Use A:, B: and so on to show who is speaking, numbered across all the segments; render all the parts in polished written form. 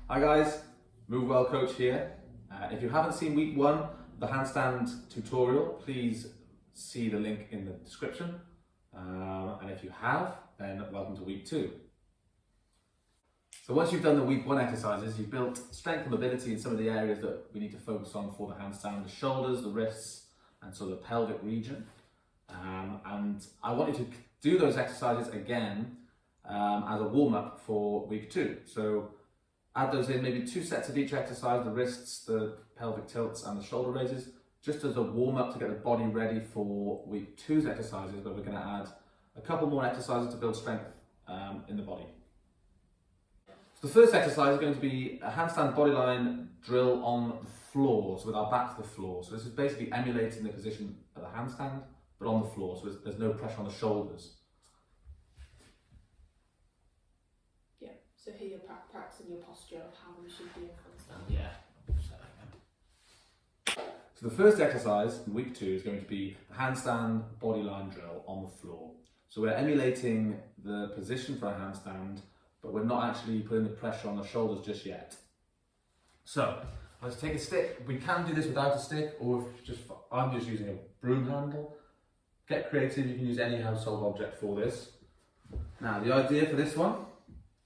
A: Hi guys, Move Well Coach here. If you haven't seen week 1 of the handstand tutorial, please see the link in the description. And if you have, then welcome to week 2. So once you've done the week 1 exercises, you've built strength and mobility in some of the areas that we need to focus on for the handstand: the shoulders, the wrists, and sort of the pelvic region. And I want you to do those exercises again as a warm-up for week 2. So add those in, maybe 2 sets of each exercise: the wrists, the pelvic tilts, and the shoulder raises, just as a warm-up to get the body ready for week 2's exercises, where we're going to add a couple more exercises to build strength in the body. So the first exercise is going to be a handstand bodyline drill on the floor, so with our back to the floor. So this is basically emulating the position of the handstand, but on the floor, so there's no pressure on the shoulders.
B: Yeah, so here you're practicing your posture of how you should be in handstand.
A: Yeah. So the first exercise in week 2 is going to be the handstand bodyline drill on the floor. So we're emulating the position for a handstand, but we're not actually putting the pressure on the shoulders just yet. So let's take a stick. We can do this without a stick, or I'm just using a broom handle. Get creative, you can use any household object for this. Now the idea for this one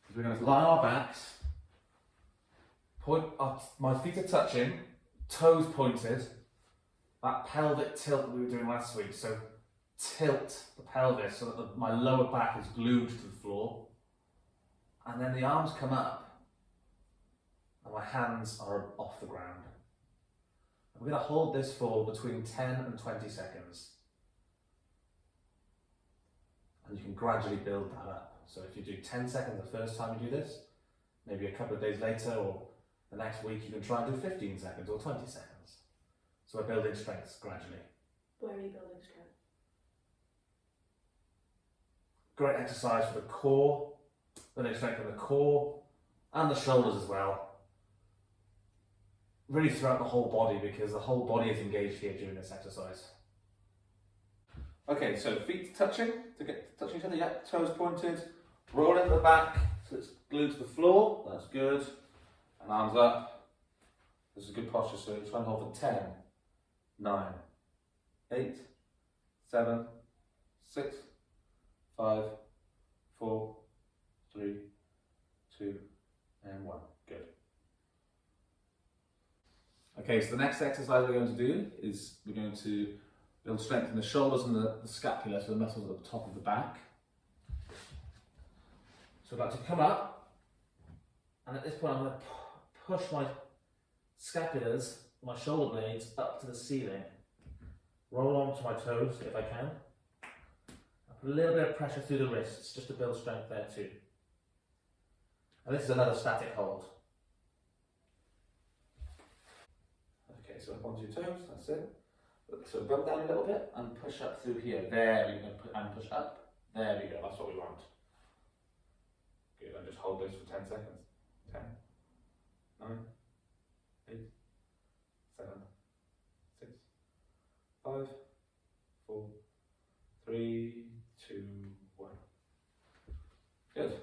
A: is we're going to lie on our backs, point up, my feet are touching, toes pointed, that pelvic tilt that we were doing last week. So tilt the pelvis so that my lower back is glued to the floor, and then the arms come up and my hands are off the ground. We're going to hold this for between 10 and 20 seconds. And you can gradually build that up. So if you do 10 seconds the first time you do this, maybe a couple of days later or the next week you can try and do 15 seconds or 20 seconds. So we're building strength gradually.
B: Where are you building strength?
A: Great exercise for the core, building strength in the core and the shoulders as well. Really throughout the whole body, because the whole body is engaged here during this exercise. Okay, so feet touching each other, yeah, toes pointed, roll into the back so it's glued to the floor, that's good, and arms up. This is a good posture, so try and hold for 10, 9, 8, 7, 6, 5, 4, 3, 2, and 1, good. Okay, so the next exercise we're going to do is we're going to build strength in the shoulders and the scapula, so the muscles at the top of the back. So I'd like to come up, and at this point I'm going to push my scapulas, my shoulder blades, up to the ceiling. Roll onto my toes if I can. I put a little bit of pressure through the wrists just to build strength there too. And this is another static hold. Okay, so up onto your toes, that's it. So rub down a little bit and push up through here. There we go, and push up. There we go, that's what we want. Good, and just hold this for 10 seconds. 10, 9, 8, 7, 6, 5, 4, 3, 2, 1. Good.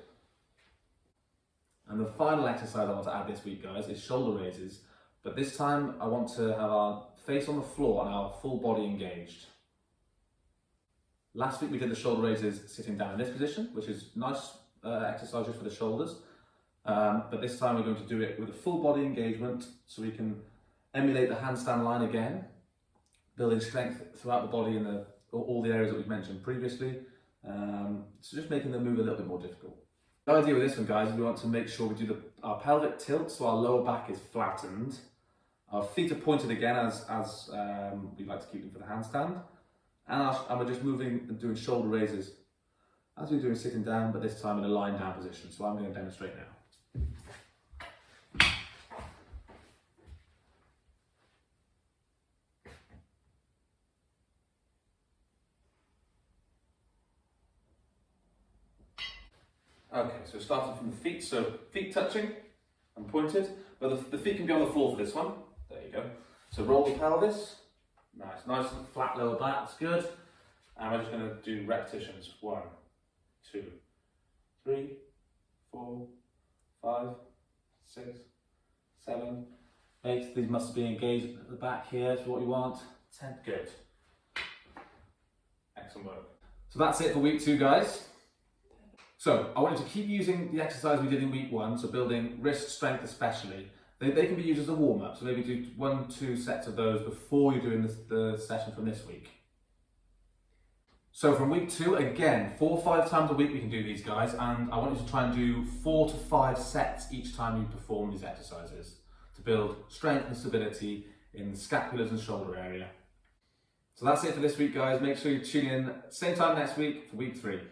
A: And the final exercise I want to add this week, guys, is shoulder raises. But this time I want to have our face on the floor and our full body engaged. Last week we did the shoulder raises sitting down in this position, which is nice exercises for the shoulders. But this time we're going to do it with a full body engagement, so we can emulate the handstand line again, building strength throughout the body in all the areas that we've mentioned previously. So just making the move a little bit more difficult. The idea with this one, guys, is we want to make sure we do our pelvic tilt, so our lower back is flattened. Our feet are pointed again, as we like to keep them for the handstand. And we're just moving and doing shoulder raises as we're doing sitting down, but this time in a lying down position. So I'm going to demonstrate now. Okay, so starting from the feet, so feet touching and pointed, but the feet can be on the floor for this one. There you go. So roll the pelvis, nice and flat lower back, that's good. And we're just going to do repetitions. 1, 2, 3, 4, 5, 6, 7, 8. These must be engaged at the back here, is what we want. 10, good. Excellent work. So that's it for week 2, guys. So I want you to keep using the exercise we did in week 1, so building wrist strength especially. They can be used as a warm-up, so maybe do 1-2 sets of those before you're doing the session from this week. So from week 2, again, 4 or 5 times a week we can do these, guys, and I want you to try and do 4 to 5 sets each time you perform these exercises to build strength and stability in the scapulars and shoulder area. So that's it for this week, guys. Make sure you tune in same time next week for week 3.